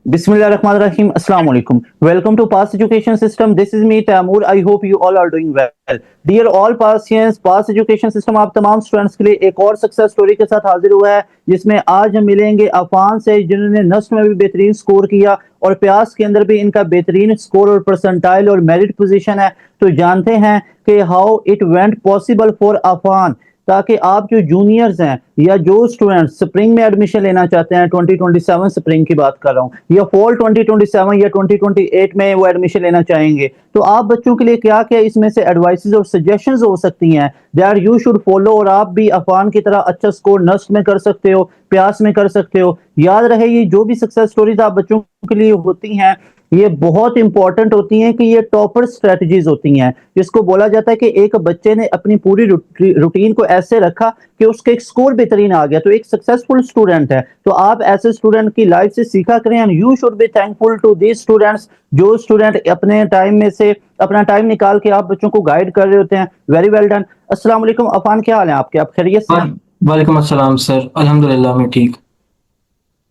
Bismillahirrahmanirrahim. Assalamu alaikum. Welcome to Past Education System. This is me, Taimur. I hope you all are doing well. Dear all Pastians, Past Education System आप तमाम students के लिए एक और success story के साथ हाजिर हुआ है, जिसमें आज हम मिलेंगे अफान से, जिन्होंने नस्ल में भी बेहतरीन स्कोर किया और प्यास के अंदर भी इनका बेहतरीन स्कोर और परसेंटाइल और मेरिट पोजीशन है। तो जानते हैं कि how it went possible for Afan, ताकि आप जो जूनियर्स हैं या जो स्टूडेंट्स स्प्रिंग में एडमिशन लेना चाहते हैं, 2027 स्प्रिंग की बात कर रहा हूं, या फॉल 2027 या 2028 में वो एडमिशन लेना चाहेंगे, तो आप बच्चों के लिए क्या क्या इसमें से एडवाइसेस और सजेशंस हो सकती हैं दैट यू शुड फॉलो, और आप भी अफान की तरह अच्छा स्कोर नस्ट में कर सकते हो, प्यास में कर सकते हो। याद रहे, ये जो भी सक्सेस स्टोरीज आप बच्चों के लिए होती हैं, ये बहुत इंपॉर्टेंट होती हैं कि ये टॉपर स्ट्रेटजीज होती हैं, जिसको बोला जाता है कि एक बच्चे ने अपनी पूरी रूटीन को ऐसे रखा कि उसके एक स्कोर बेहतरीन आ गया, तो एक सक्सेसफुल स्टूडेंट है। तो आप ऐसे स्टूडेंट की लाइफ से सीखा करें, and you should be thankful to these students, जो स्टूडेंट अपने टाइम में से अपना टाइम निकाल के आप बच्चों को गाइड कर रहे होते हैं। Very well done. अस्सलाम वालेकुम अफान, क्या हाल है आपके? आप खैरियत से? वालेकुम अस्सलाम सर, अल्हम्दुलिल्लाह मैं ठीक।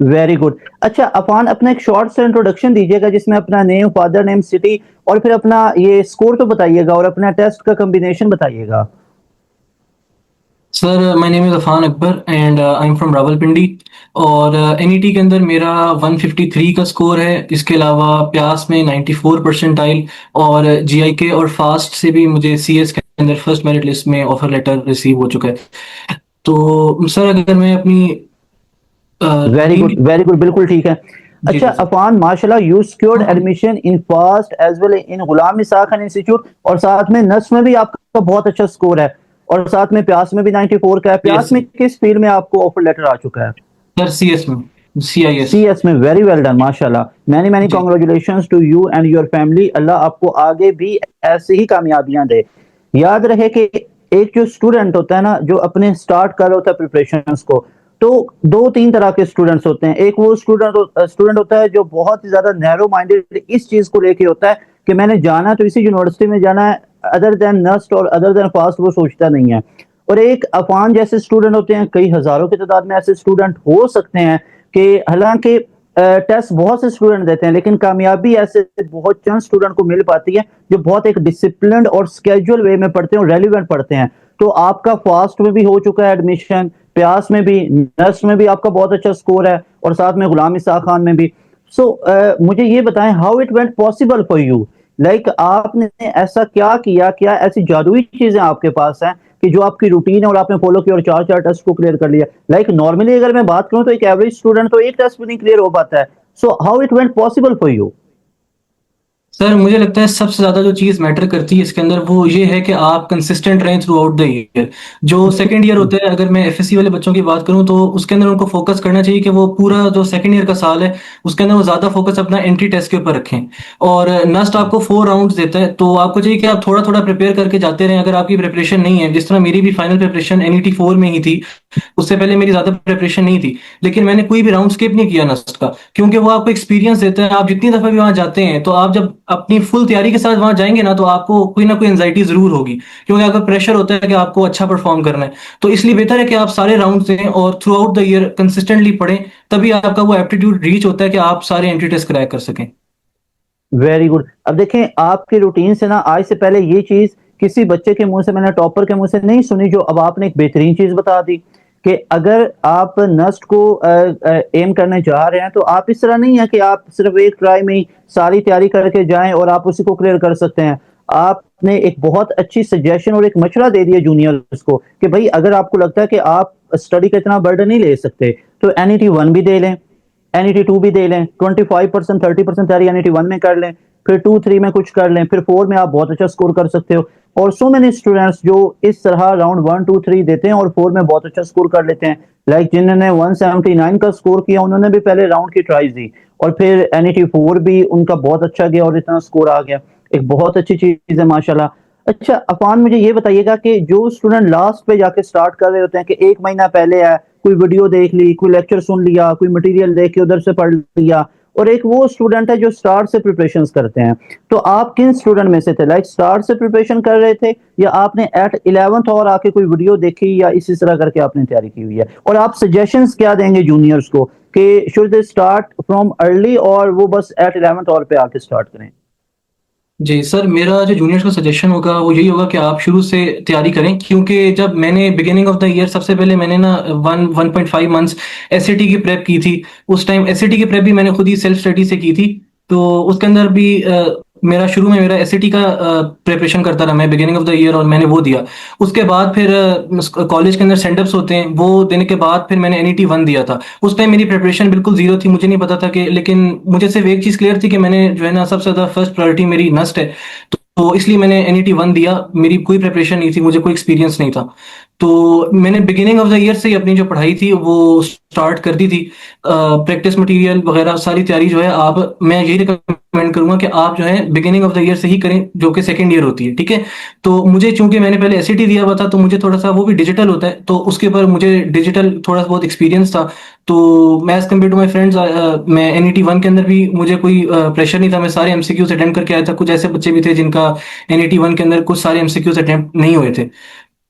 Very good. अच्छा अफान, अपना एक शॉर्ट सा इंट्रोडक्शन दीजिएगा, जिसमें अपना नेम, फादर नेम, सिटी और फिर अपना ये स्कोर तो बताइएगा और अपना टेस्ट का कॉम्बिनेशन बताइएगा। Sir my name is Affan Akbar and I am from Rawalpindi. और एनईटी के अंदर मेरा 153 का स्कोर है। इसके अलावा प्यास में 94 परसेंटाइल, और जीआईके और फास्ट से भी मुझे सीएस के अंदर फर्स्ट मेरिट लिस्ट में ऑफर लेटर रिसीव हो चुका है। तो सर अगर मैं अपनी very routine good, very good, बिल्कुल ठीक है। जी अच्छा जी सर। अफान, माशाल्लाह you secured admission in FAST as well in Ghulam Ishaq Khan institute, और साथ में नस्ल में भी आपका बहुत अच्छा स्कोर है, और साथ में प्यास में भी 94 का है। यस प्यास में सर। किस फील्ड में आपको ऑफर लेटर आ चुका है? सर सीएस में, सीआईएस। सीएस में। वेरी वेल डन, माशाल्लाह। मैनी मैनी जी congratulations to you and your family. Allah आपको आगे भी ऐसे ही कामयाबियां दे। याद रहे कि एक जो स्टूडेंट होता है ना, जो अपने स्टार्ट कर रहा होता है प्रिपरेशंस को, तो दो तीन तरह के स्टूडेंट्स होते हैं। एक वो स्टूडेंट होता है जो बहुत ही ज्यादा नैरो माइंडेड इस चीज को लेके होता है कि मैंने जाना तो इसी यूनिवर्सिटी में जाना है, अदर देन नस्ट और अदर देन फास्ट वो सोचता नहीं है। और एक अफान जैसे स्टूडेंट होते हैं, कई हजारों की तादाद में ऐसे स्टूडेंट हो सकते हैं कि हालांकि टेस्ट बहुत से स्टूडेंट देते हैं, लेकिन कामयाबी ऐसे बहुत चंद स्टूडेंट को मिल पाती है जो बहुत एक डिसिप्लिन्ड और स्केजुअल वे में पढ़ते हैं और रेलिवेंट पढ़ते हैं। तो आपका फास्ट में भी हो चुका है एडमिशन, प्यास में भी, नर्स में भी आपका बहुत अच्छा स्कोर है, और साथ में गुलाम इसाक खान में भी। सो मुझे ये बताएं, how it went possible for you, like आपने ऐसा क्या किया, क्या ऐसी जादुई चीजें आपके पास हैं कि जो आपकी रूटीन है और आपने फॉलो किया और चार चार टेस्ट को क्लियर कर लिया? लाइक नॉर्मली अगर मैं बात करूं तो एक एवरेज स्टूडेंट तो एक टेस्ट भी नहीं क्लियर हो पाता है। So how it went possible for you? Sir, मुझे लगता है सबसे ज़्यादा जो चीज़ मैटर करती है इसके अंदर वो ये है कि आप कंसिस्टेंट रहें थ्रू आउट द ईयर। जो सेकंड ईयर होते हैं, अगर मैं एफएससी वाले बच्चों की बात करूं तो उसके अंदर उनको फोकस करना चाहिए कि वो पूरा जो सेकंड ईयर का साल है उसके अंदर वो ज़्यादा फोकस अपना एंट्री टेस्ट के ऊपर रखें। और नस्ट आपको 4 राउंड्स देता है, तो आपको चाहिए कि आप थोड़ा थोड़ा प्रिपेयर करके जाते रहें। अगर आपकी प्रिपरेशन नहीं है, जिस तरह मेरी भी फाइनल प्रिपरेशन एनईटी 4 में ही थी, उससे पहले मेरी ज्यादा प्रिपरेशन नहीं थी, लेकिन मैंने कोई भी राउंड स्किप नहीं किया नस्ट का, क्योंकि वो आपको एक्सपीरियंस देता है। आप जितनी दफा भी वहां जाते हैं, तो आप जब अपनी फुल तैयारी के साथ वहां जाएंगे ना, तो आपको कोई ना कोई एंजाइटी जरूर होगी, क्योंकि आपका प्रेशर होता है कि आपको अच्छा परफॉर्म करना है। तो इसलिए बेहतर है कि आप सारे राउंड दें और through out the year consistently पढ़ें, तभी आपका वो एप्टीट्यूड रीच होता है कि आप सारे एंट्री टेस्ट क्रैक कर सकें। Very good. अब देखें, आपकी रूटीन से ना, आज से पहले ये चीज किसी बच्चे के मुंह से, मैंने टॉपर के मुंह से नहीं सुनी, जो अब आपने एक बेहतरीन चीज बता दी कि अगर आप नस्ट को एम करने जा रहे हैं, तो आप इस तरह नहीं है कि आप सिर्फ एक ट्राई में ही सारी तैयारी करके जाएं और आप उसी को क्लियर कर सकते हैं। आपने एक बहुत अच्छी सजेशन और एक मशवरा दे दिया जूनियर्स को कि भाई अगर आपको लगता है कि आप स्टडी का इतना बर्डन नहीं ले सकते, तो एनईटी 1 भी दे लें, एनईटी 2 भी दे लें, 25% 30% तैयारी एनईटी 1 में कर लें, फिर 2 3 में कुछ कर लें, फिर 4 में आप बहुत अच्छा स्कोर कर सकते हो। और सो मेनी स्टूडेंट्स जो इस तरह राउंड 1 2 3 देते हैं और 4 में बहुत अच्छा स्कोर कर लेते हैं, लाइक जिन्होंने 179 का स्कोर किया, उन्होंने भी पहले राउंड की ट्राई दी और फिर एनईटी 4 भी उनका बहुत अच्छा गया और इतना स्कोर आ गया। एक बहुत अच्छी चीज है माशाल्लाह। अच्छा अफान, मुझे ये बताइएगा कि जो स्टूडेंट लास्ट पे जाके स्टार्ट कर रहे होते हैं, कि एक महीना पहले है, कोई वीडियो देख ली, कोई लेक्चर सुन लिया, कोई मटेरियल देख के उधर से पढ़ लिया, और एक वो स्टूडेंट है जो स्टार्ट से प्रिपरेशंस करते हैं, तो आप किन स्टूडेंट में से थे? लाइक स्टार्ट से प्रिपरेशन कर रहे थे, या आपने एट 11th और आके कोई वीडियो देखी, या इसी तरह करके आपने तैयारी की हुई है? और आप सजेशंस क्या देंगे जूनियर्स को कि should they start from early और वो बस एट 11th और पे आके स्टार्ट करें? जी सर, मेरा जो जूनियर्स को सजेशन होगा वो यही होगा कि आप शुरू से तैयारी करें, क्योंकि जब मैंने बिगिनिंग ऑफ द ईयर सबसे पहले मैंने ना 1.5 मंथ्स एसएटी की प्रेप की थी। उस टाइम एसएटी की प्रेप भी मैंने खुद ही सेल्फ स्टडी से की थी। तो उसके अंदर भी मेरा शुरू में मेरा एसएटी का प्रिपरेशन करता रहा मैं बिगिनिंग ऑफ द ईयर, और मैंने वो दिया। उसके बाद फिर कॉलेज के अंदर सेंडअप्स होते हैं, वो देने के बाद फिर मैंने एनईटी 1 दिया था। उस टाइम मेरी प्रिपरेशन बिल्कुल जीरो थी, मुझे नहीं पता था कि, लेकिन मुझे सिर्फ एक चीज़ क्लियर थी कि मैंने जो है ना सबसे ज़्यादा फर्स्ट प्रायोरिटी मेरी नस्ट है। तो इसलिए मैंने एनईटी 1 दिया। मेरी कोई प्रिपरेशन नहीं थी, मुझे कोई एक्सपीरियंस नहीं था। तो मैंने बिगिनिंग ऑफ द ईयर से ही अपनी जो पढ़ाई थी वो स्टार्ट कर दी थी। प्रैक्टिस मटेरियल वगैरह सारी तैयारी जो है, आप मैं यही रिकमेंड करूंगा कि आप जो है बिगिनिंग ऑफ द ईयर से ही करें, जो कि सेकंड ईयर होती है, ठीक है। तो मुझे चूंकि मैंने पहले एसईटी दिया हुआ था, तो मुझे थोड़ा सा वो भी डिजिटल होता है, तो उसके ऊपर मुझे डिजिटल थोड़ा बहुत एक्सपीरियंस था। तो मैं as compare to my friends, मैं एनईटी 1 के अंदर भी मुझे कोई प्रेशर नहीं था। मैं सारे एमसीक्यूज अटेम्प्ट करके आया था। कुछ ऐसे बच्चे भी थे जिनका एनईटी 1 के अंदर कुछ सारे एमसीक्यूज अटेम्प्ट नहीं हुए थे।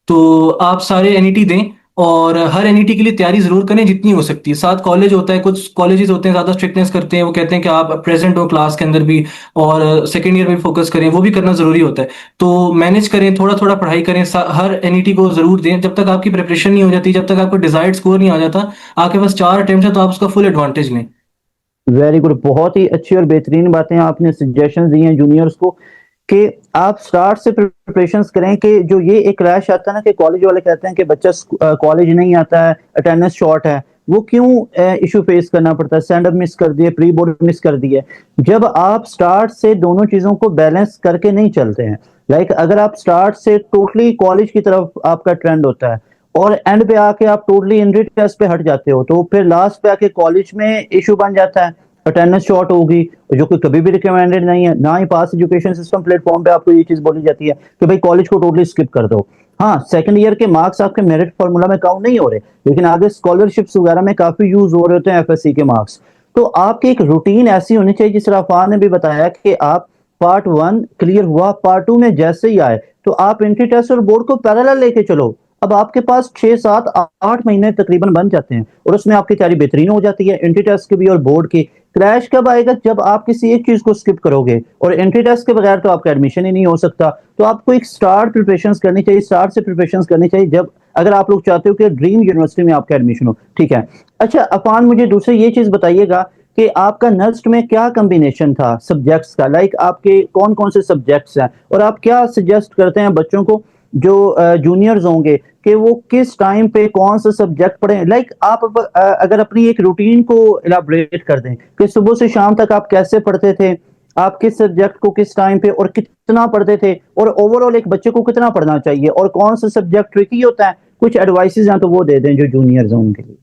तो आप सारे एनईटी दें, और हर एनईटी के लिए तैयारी जरूर करें जितनी हो सकती है। साथ कॉलेज होता है, कुछ कॉलेजेस होते हैं ज्यादा स्ट्रिक्टनेस करते हैं, वो कहते हैं कि आप प्रेजेंट हो क्लास के अंदर भी, और सेकेंड ईयर में भी फोकस करें, वो भी करना जरूरी होता है। तो मैनेज करें, थोड़ा थोड़ा पढ़ाई करें, हर एनईटी को जरूर दें। जब तक आपकी प्रिपरेशन नहीं हो जाती, जब तक आपको डिजायर्ड स्कोर नहीं आ जाता, आपके पास 4 अटेम्प्ट है, तो आप उसका फुल एडवांटेज लें। वेरी गुड, बहुत ही अच्छी और बेहतरीन बातें आपने सजेशन दी हैं जूनियर्स को कि आप स्टार्ट से प्रिपरेशंस करें। कि जो ये एक क्रैश आता है ना कि कॉलेज वाले कहते हैं कि बच्चा कॉलेज नहीं आता है, अटेंडेंस शॉर्ट है, वो क्यों इशू फेस करना पड़ता है? स्टैंड अप मिस कर दिए, प्री बोर्ड मिस कर दिए। जब आप स्टार्ट से दोनों चीजों को बैलेंस करके नहीं चलते हैं, लाइक अगर आप स्टार्ट से टोटली कॉलेज की तरफ आपका ट्रेंड होता है और एंड पे आके आप टोटली इंट्री टेस्ट पे हट जाते हो, तो फिर लास्ट पे आके कॉलेज में इशू बन जाता है, अटेंडेंस शॉर्ट होगी, जो कि कभी भी रिकमेंडेड नहीं है। ना ही पास एजुकेशन सिस्टम प्लेटफॉर्म पे आपको ये चीज बोली जाती है कि भाई कॉलेज को टोटली स्किप कर दो। हाँ, सेकंड ईयर के मार्क्स आपके मेरिट फॉर्मूला में काउंट नहीं हो रहे, लेकिन आगे स्कॉलरशिप्स वगैरह में काफी यूज हो रहे होते हैं एफएससी के मार्क्स। तो आपकी एक रूटीन ऐसी होनी चाहिए, जिस तरह अफान ने भी बताया कि आप पार्ट 1 क्लियर हुआ, पार्ट 2 में जैसे ही आए तो आप एंट्री टेस्ट और बोर्ड को पैरेलल लेके चलो। अब आपके पास 6 7 8 महीने तकरीबन बन जाते हैं और उसमें आपकी तैयारी बेहतरीन हो जाती है, एंट्री टेस्ट की भी और बोर्ड की। क्रैश कब आएगा? जब आप किसी एक चीज को स्किप करोगे, और एंट्री टेस्ट के बगैर तो आपका एडमिशन ही नहीं हो सकता। तो आपको एक स्टार्ट प्रिपरेशन करनी चाहिए, स्टार्ट से प्रिपरेशन करनी चाहिए, जब अगर आप लोग चाहते हो कि ड्रीम यूनिवर्सिटी में आपका एडमिशन हो। ठीक है। अच्छा अफान, मुझे दूसरी ये चीज बताइएगा कि आपका नस्ट में क्या कॉम्बिनेशन था सब्जेक्ट्स का? लाइक आपके कौन कौन से सब्जेक्ट्स हैं, और आप क्या सजेस्ट करते हैं बच्चों को जो जूनियर्स होंगे कि वो किस टाइम पे कौन सा सब्जेक्ट पढ़ें? लाइक आप अगर अपनी एक रूटीन को इलाबरेट कर दें कि सुबह से शाम तक आप कैसे पढ़ते थे, आप किस सब्जेक्ट को किस टाइम पे और कितना पढ़ते थे, और ओवरऑल एक बच्चे को कितना पढ़ना चाहिए, और कौन सा सब्जेक्ट ट्रिकी होता है, कुछ एडवाइसेस हैं तो वो दे दें जो जूनियर्स हैं उनके लिए।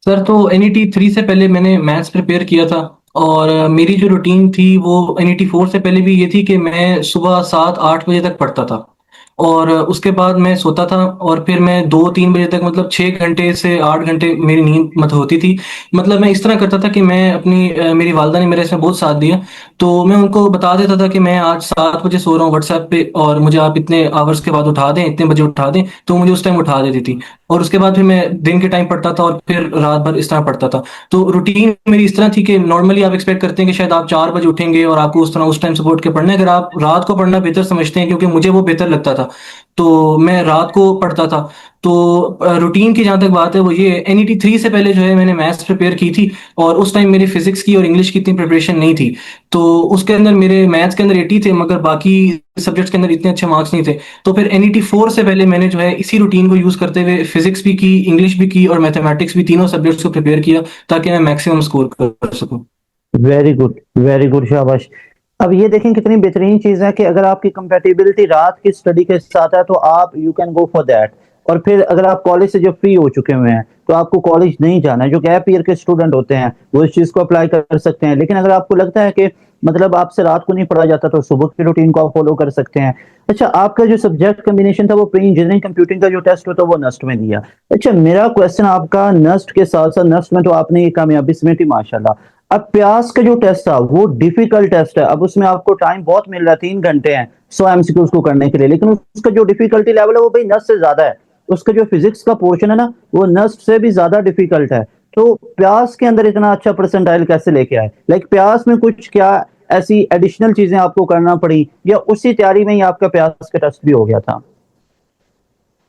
सर, तो एनईटी 3 से पहले मैंने मैथ्स प्रिपेयर किया था, और मेरी जो रूटीन थी वो एनईटी 4 से पहले भी ये थी कि मैं सुबह 7 8 बजे तक पढ़ता था, और उसके बाद मैं सोता था, और फिर मैं 2 3 बजे तक, मतलब 6 घंटे से 8 घंटे मेरी नींद मत होती थी। मतलब मैं इस तरह करता था कि मैं अपनी मेरी वालदा ने मेरे इसमें बहुत साथ दिया। तो मैं उनको बता देता था कि मैं आज 7 बजे सो रहा हूँ व्हाट्सएप पे, और मुझे आप इतने आवर्स के बाद उठा दें, इतने बजे उठा दें, तो मुझे उस टाइम उठा देती थी। और उसके बाद फिर मैं दिन के टाइम पढ़ता था, और फिर रात भर इस तरह पढ़ता था। तो रूटीन मेरी इस तरह थी कि नॉर्मली आप एक्सपेक्ट करते हैं कि शायद आप 4 बजे उठेंगे और आपको उस तरह उस टाइम सपोर्ट के पढ़ना है। अगर आप रात को पढ़ना बेहतर समझते हैं, क्योंकि मुझे वो बेहतर लगता था, तो मैं रात को पढ़ता था। तो रूटीन की जहाँ तक बात है वो ये, एनईटी 3 से पहले जो है मैंने मैथ्स प्रिपेयर की थी, और उस टाइम मेरी फिजिक्स की और इंग्लिश की इतनी प्रिपरेशन नहीं थी। तो उसके अंदर मेरे मैथ्स के अंदर 80 थे, मगर बाकी सब्जेक्ट्स के अंदर इतने अच्छे मार्क्स नहीं थे। तो फिर एनईटी 4 से पहले मैंने जो है इसी रूटीन को यूज करते हुए फिजिक्स भी की, इंग्लिश भी की, और मैथमेटिक्स भी, तीनों सब्जेक्ट्स को प्रिपेयर किया, ताकि मैं मैक्सिमम स्कोर कर सकूं। वेरी गुड, वेरी गुड, शाबाश। अब ये देखें कितनी बेहतरीन चीज है कि अगर आपकी कंपेटिबिलिटी रात की स्टडी के साथ है तो आप you can go for that. और फिर अगर आप कॉलेज से जब फ्री हो चुके हुए हैं तो आपको कॉलेज नहीं जाना है, जो गैप ईयर के स्टूडेंट होते हैं वो इस चीज को अप्लाई कर सकते हैं। लेकिन अगर आपको लगता है कि मतलब आपसे रात को नहीं पढ़ा जाता तो सुबह की रूटीन को आप फॉलो कर सकते हैं। अच्छा, आपका जो सब्जेक्ट कॉम्बिनेशन था वो प्री इंजीनियरिंग कंप्यूटिंग का जो टेस्ट होता है वो नस्ट में दिया। अच्छा, मेरा क्वेश्चन आपका नस्ट के साथ साथ, नस्ट में तो आपने ये कामयाबी समेटी माशाल्लाह, अब प्यास का जो टेस्ट था वो डिफिकल्ट टेस्ट है। अब उसमें आपको टाइम बहुत मिल रहा है, 3 घंटे हैं 100 MCQs को करने के लिए, लेकिन उसका जो डिफिकल्टी लेवल है वो भाई नस्ट से ज्यादा है। उसका जो फिजिक्स का पोर्शन है ना वो नस्ट से भी ज्यादा डिफिकल्ट है। तो प्यास के अंदर इतना अच्छा परसेंटाइल कैसे लेके आए? लाइक प्यास में कुछ क्या ऐसी एडिशनल चीजें आपको करना पड़ी या उसी तैयारी में ही आपका प्यास का टेस्ट भी हो गया था?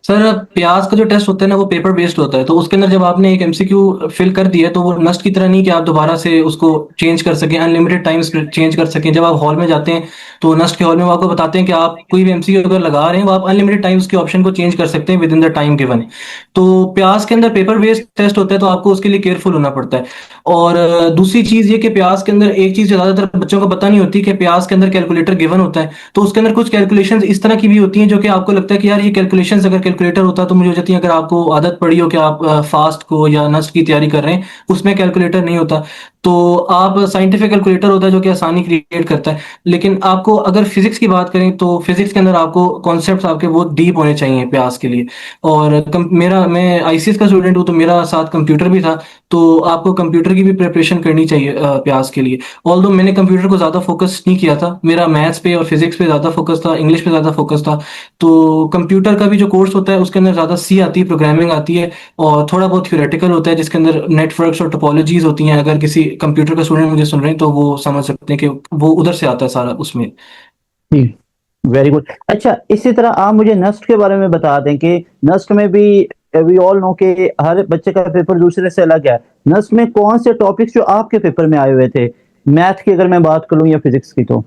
सर प्याज का जो टेस्ट होता है ना वो पेपर बेस्ड होता है, तो उसके अंदर जब आपने एक एमसीक्यू फिल कर दिया है तो वो नस्ट की तरह नहीं कि आप दोबारा से उसको चेंज कर सकें, अनलिमिटेड टाइम्स चेंज कर सकें। जब आप हॉल में जाते हैं तो नस्ट के हॉल में वो आपको बताते हैं कि आप कोई भी एमसीक्यू अगर लगा रहे हैं वो आप अनलिमिटेड टाइम्स के ऑप्शन को चेंज कर सकते हैं with in the time given. तो प्याज के अंदर पेपर बेस्ड टेस्ट होता है तो आपको उसके लिए केयरफुल होना पड़ता है। और दूसरी चीज ये कि प्याज के अंदर एक चीज ज्यादातर बच्चों को पता नहीं होती कि प्याज के अंदर कैलकुलेटर गिवन होता है, तो उसके अंदर कुछ कैलकुलेशंस इस तरह की भी होती हैं जो कि आपको लगता है कि यार ये कैलकुलेशंस अगर कैलकुलेटर होता तो मुझे हो जाती है। अगर आपको आदत पड़ी हो कि आप फास्ट को या नस्ट की तैयारी कर रहे हैं, उसमें कैलकुलेटर नहीं होता, तो आप साइंटिफिक कैलकुलेटर होता है जो कि आसानी क्रिएट करता है। लेकिन आपको अगर फिजिक्स की बात करें तो फिजिक्स के अंदर आपको कॉन्सेप्ट्स आपके बहुत डीप होने चाहिए प्यास के लिए। और मैं आईसीएस का स्टूडेंट हूँ तो मेरा साथ कंप्यूटर भी था, तो आपको कंप्यूटर की भी प्रिपरेशन करनी चाहिए प्यास के लिए। ऑल्दो मैंने कंप्यूटर को ज़्यादा फोकस नहीं किया था, मेरा मैथ्स पे और फिजिक्स पे ज़्यादा फोकस था, इंग्लिश पे ज़्यादा फोकस था। तो कंप्यूटर का भी जो कोर्स होता है उसके अंदर ज़्यादा सी आती है, प्रोग्रामिंग आती है, और थोड़ा बहुत थ्योरेटिकल होता है जिसके अंदर नेटवर्क्स और टोपोलॉजीज होती हैं। अगर किसी कंप्यूटर का स्टूडेंट मुझे सुन रहे हैं तो वो समझ सकते हैं कि वो उधर से आता है सारा उसमें। जी, वेरी गुड। अच्छा, इसी तरह आप मुझे नस्ट के बारे में बता दें कि नस्ट में भी वी ऑल नो कि हर बच्चे का पेपर दूसरे से अलग है। नस्ट में कौन से टॉपिक्स जो आपके पेपर में आए हुए थे? मैथ की अगर मैं बात करूँ या फिजिक्स की तो?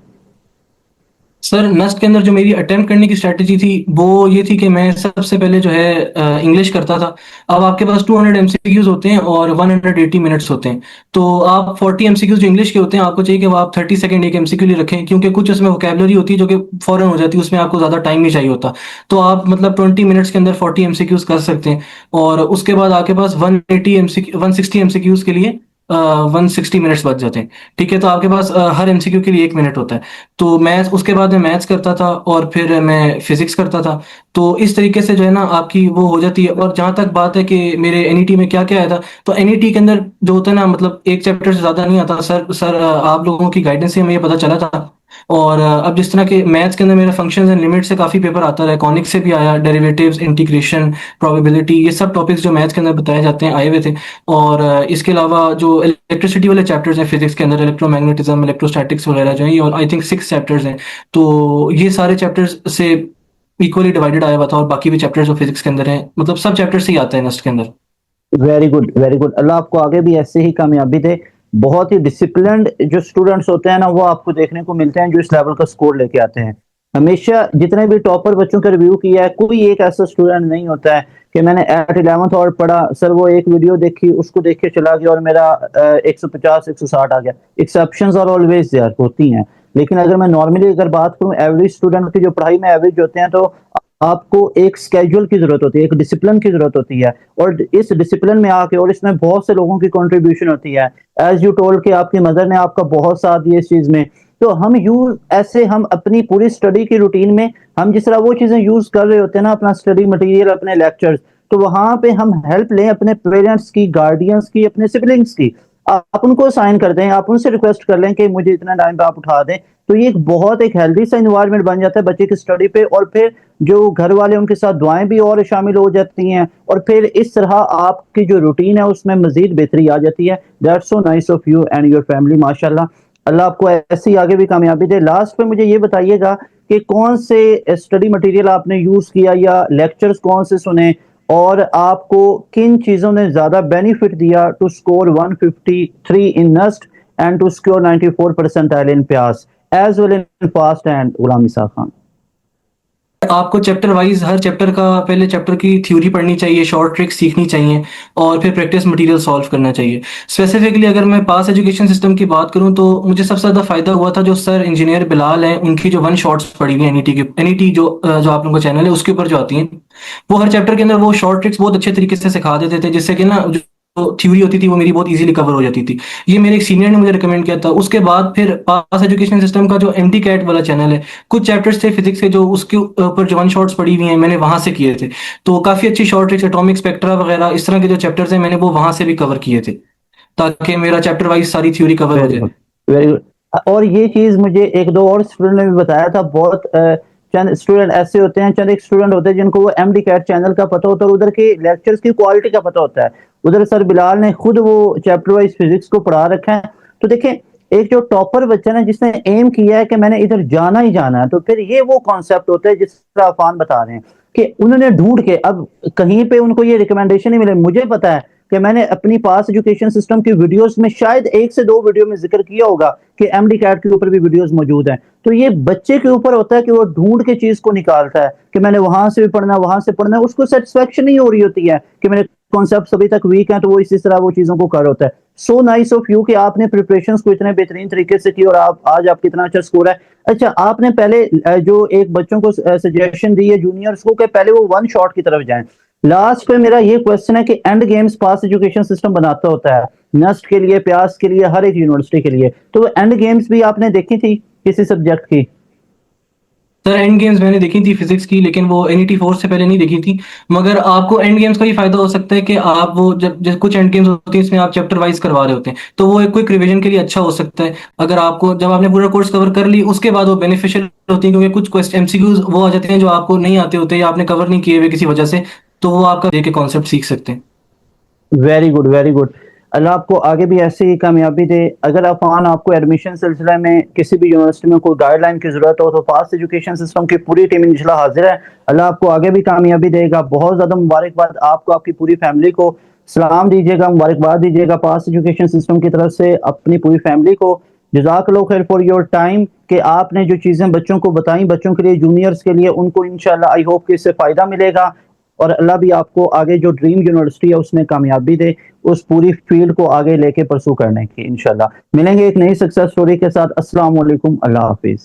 सर नस्ट के अंदर जो मेरी अटेम्प्ट करने की स्ट्रैटेजी थी वो ये थी कि मैं सबसे पहले जो है इंग्लिश करता था। अब आपके पास 200 एमसीक्यूज होते हैं और 180 मिनट्स होते हैं, तो आप 40 एमसीक्यूज जो इंग्लिश के होते हैं आपको चाहिए कि वो आप 30 सेकंड एक एमसीक्यू लिए रखें, क्योंकि कुछ उसमें वोकेबलरी होती है जो कि फौरन हो जाती है, उसमें आपको ज़्यादा टाइम नहीं चाहिए होता। तो आप मतलब 20 मिनट्स के अंदर 40 एमसीक्यूज कर सकते हैं। और उसके बाद आपके पास 160 एमसीक्यूज के लिए 160 मिनट्स बच जाते हैं। ठीक है, तो आपके पास हर एमसीक्यू के लिए 1 मिनट होता है। तो मैथ्स, उसके बाद मैं मैथ्स करता था और फिर मैं फिजिक्स करता था। तो इस तरीके से जो है ना आपकी वो हो जाती है। और जहाँ तक बात है कि मेरे एनईटी में क्या क्या आया था, तो एनईटी के अंदर जो होता है ना, मतलब एक चैप्टर से ज़्यादा नहीं आता सर आप लोगों की गाइडेंस से हमें ये पता चला था। और अब जिस तरह के मैथ्स के अंदर मेरा फंक्शंस एंड लिमिट से काफ़ी पेपर आता रहा है, कॉनिक्स से भी आया, डेरिवेटिव्स, इंटीग्रेशन, प्रोबेबिलिटी, ये सब टॉपिक्स जो मैथ्स के अंदर बताए जाते हैं आए हुए थे। और इसके अलावा जो इलेक्ट्रिसिटी वाले चैप्टर्स हैं फिजिक्स के अंदर, इलेक्ट्रोमैग्नेटिज्म, इलेक्ट्रोस्टैटिक्स वगैरह जो है, ये और आई थिंक 6 चैप्टर्स हैं। तो ये सारे चैप्टर्स से इक्वली डिवाइडेड आया हुआ था, और बाकी भी चैप्टर्स जो फिजिक्स के अंदर हैं, मतलब सब चैप्टर्स से ही आते हैं नेक्स्ट के अंदर। Very good, very good. Allah आपको आगे भी ऐसे ही कामयाबी दे। बहुत ही डिसिप्लिन्ड जो स्टूडेंट्स होते हैं ना, वो आपको देखने को मिलते हैं जो इस लेवल का स्कोर लेके आते हैं। हमेशा जितने भी टॉपर बच्चों का रिव्यू किया है, कोई एक ऐसा स्टूडेंट नहीं होता है कि मैंने एट 11th और पढ़ा, सर वो एक वीडियो देखी, उसको देख के चला गया और मेरा 150 160 आ गया। एक्सेप्शंस आर ऑलवेज देयर, होती हैं। लेकिन अगर मैं नॉर्मली अगर बात करूं, एवरेज स्टूडेंट की जो पढ़ाई में एवरेज होते हैं, तो आपको एक स्केड्यूल की जरूरत होती है, एक डिसिप्लिन की जरूरत होती है। और इस डिसिप्लिन में आके, और इसमें बहुत से लोगों की कंट्रीब्यूशन होती है। एज यू टोल्ड कि आपकी मदर ने आपका बहुत साथ दिया इस चीज में। तो हम यूज ऐसे हम अपनी पूरी स्टडी की रूटीन में हम जिस तरह वो चीजें यूज कर रहे होते हैं ना, अपना स्टडी मटेरियल, अपने लेक्चर्स, तो वहां पे हम हेल्प लें अपने पेरेंट्स की, गार्डियंस की, अपने सिबलिंग्स की। आप उनको साइन कर दें, आप उनसे रिक्वेस्ट कर लें कि मुझे इतना टाइम पे आप उठा दें। तो ये एक बहुत एक हेल्दी सा इन्वायरमेंट बन जाता है बच्चे की स्टडी पे। और फिर जो घर वाले उनके साथ दुआएं भी और शामिल हो जाती हैं, और फिर इस तरह आपकी जो रूटीन है उसमें मजीद बेहतरी आ जाती है। That's so nice of you and your family, माशाल्लाह। अल्लाह आपको ऐसे ही आगे भी कामयाबी दे। लास्ट पे मुझे ये बताइएगा कि कौन से स्टडी मटेरियल आपने यूज किया या लेक्चर्स कौन से सुने, और आपको किन चीजों ने ज्यादा बेनिफिट दिया to score 153 in NUST and to score 94 percentile in PIEAS as well in FAST and Ghulam Ishaq Khan? आपको चैप्टर वाइज हर चैप्टर का पहले चैप्टर की थ्योरी पढ़नी चाहिए, शॉर्ट ट्रिक्स सीखनी चाहिए, और फिर प्रैक्टिस मटेरियल सॉल्व करना चाहिए। स्पेसिफिकली अगर मैं पास एजुकेशन सिस्टम की बात करूं तो मुझे सबसे ज़्यादा फायदा हुआ था जो सर इंजीनियर बिलाल हैं उनकी जो वन शॉट्स पड़ी हुई एनईटी की, एनईटी जो आप लोगों का चैनल है उसके ऊपर जो आती हैं, वो हर चैप्टर के अंदर वो शॉर्ट ट्रिक्स बहुत अच्छे तरीके से सिखा देते थे, जिससे कि ना जो थ्योरी होती थी वो मेरी बहुत इजीली कवर हो जाती थी। ये मेरे एक सीनियर ने मुझे रिकमेंड किया था। उसके बाद फिर पास एजुकेशन सिस्टम का जो एमटी कैट वाला चैनल है, कुछ चैप्टर्स थे फिजिक्स के जो उसके ऊपर जो वन शॉट्स पड़ी हुई हैं मैंने वहां से किए थे। तो काफी अच्छी शॉर्ट ट्रिक्स, एटॉमिक स्पेक्ट्रा वगैरह इस तरह के जो चैप्टर्स हैं मैंने वो वहां से भी कवर किए थे, ताकि मेरा चैप्टर वाइज सारी थ्योरी कवर हो वेरी जाए। Good, very good. और ये चीज मुझे एक दो और स्टूडेंट ने भी बताया था, बहुत चंद स्टूडेंट ऐसे होते हैं, चंद एक स्टूडेंट होते हैं जिनको वो एमडी कैट चैनल का पता होता है और उधर के लेक्चर्स की क्वालिटी का पता होता है। उधर सर बिलाल ने खुद वो चैप्टर वाइज फिजिक्स को पढ़ा रखा है। तो देखें, एक जो टॉपर बच्चा ना जिसने एम किया है कि मैंने इधर जाना ही जाना है, तो फिर ये वो कॉन्सेप्ट होता है जिस तरह अफान बता रहे हैं कि उन्होंने ढूंढ के, अब कहीं पे उनको ये रिकमेंडेशन नहीं मिले। मुझे पता है कि मैंने अपनी पास एजुकेशन सिस्टम की वीडियोस में शायद 1 से 2 वीडियो में जिक्र किया होगा कि एमडी कैट के ऊपर भी वीडियोस मौजूद हैं। तो ये बच्चे के ऊपर होता है कि वो ढूंढ के चीज को निकालता है कि मैंने वहां से भी पढ़ना, वहां से पढ़ना, उसको सेटिस्फेक्शन नहीं हो रही होती है कि मेरे कॉन्सेप्ट अभी तक वीक हैं, तो वो इसी तरह वो चीजों को कर होता है। सो नाइस ऑफ यू कि आपने प्रिपरेशंस को इतने बेहतरीन तरीके से की और आप आज आपका इतना अच्छा स्कोर है। अच्छा, आपने पहले जो एक बच्चों को सजेशन दी है जूनियर्स को कि पहले वो वन शॉट की तरफ जाएं। लास्ट पे मेरा ये क्वेश्चन है कि and games pass education system बनाता होता है नस्ट के लिए, प्यास के लिए, हर एक यूनिवर्सिटी के लिए। तो वो एंड गेम्स भी आपने देखी थी किसी सब्जेक्ट की? सर एंड गेम्स मैंने देखी थी फिजिक्स की, लेकिन वो एनईटी 4 से पहले नहीं देखी थी। मगर आपको एंड गेम्स का ये फायदा हो सकता है कि आप वो जब कुछ एंड गेम्स होती है इसमें आप चैप्टर वाइज करवा रहे होते हैं, तो वो एक क्विक रिवीजन के लिए अच्छा हो सकता है। अगर आपको जब आपने पूरा कोर्स कवर कर ली उसके बाद वो बेनिफिशियल होती है, क्योंकि कुछ क्वेश्चन एमसीक्यूज वो आ जाते हैं जो आपको नहीं आते होते या आपने कवर नहीं किए हुए किसी वजह से, तो वो आपका देख के कॉन्सेप्ट सीख सकते हैं। Very good, very good. Allah आपको आगे भी ऐसे ही कामयाबी दे। अगर अफान आपको एडमिशन सिलसिले में किसी भी यूनिवर्सिटी में कोई गाइडलाइन की जरूरत हो तो पास एजुकेशन सिस्टम की पूरी टीम इंशाल्लाह हाजिर है। अल्लाह आपको आगे भी कामयाबी देगा। बहुत ज्यादा मुबारकबाद आपको, आपकी पूरी फैमिली को। सलाम दीजिएगा, मुबारकबाद दीजिएगा पास एजुकेशन सिस्टम की तरफ से अपनी पूरी फैमिली को। जज़ाकल्लाहु खैर फॉर योर टाइम कि आपने जो चीजें बच्चों को बताई, बच्चों के लिए, जूनियर्स के लिए, उनको इंशाल्लाह आई होप कि इससे फायदा मिलेगा। और अल्लाह भी आपको आगे जो ड्रीम यूनिवर्सिटी है उसमें कामयाबी दे, उस पूरी फील्ड को आगे लेके परसू करने की। इंशाल्लाह मिलेंगे एक नई सक्सेस स्टोरी के साथ। अस्सलाम वालेकुम, अल्लाह हाफिज।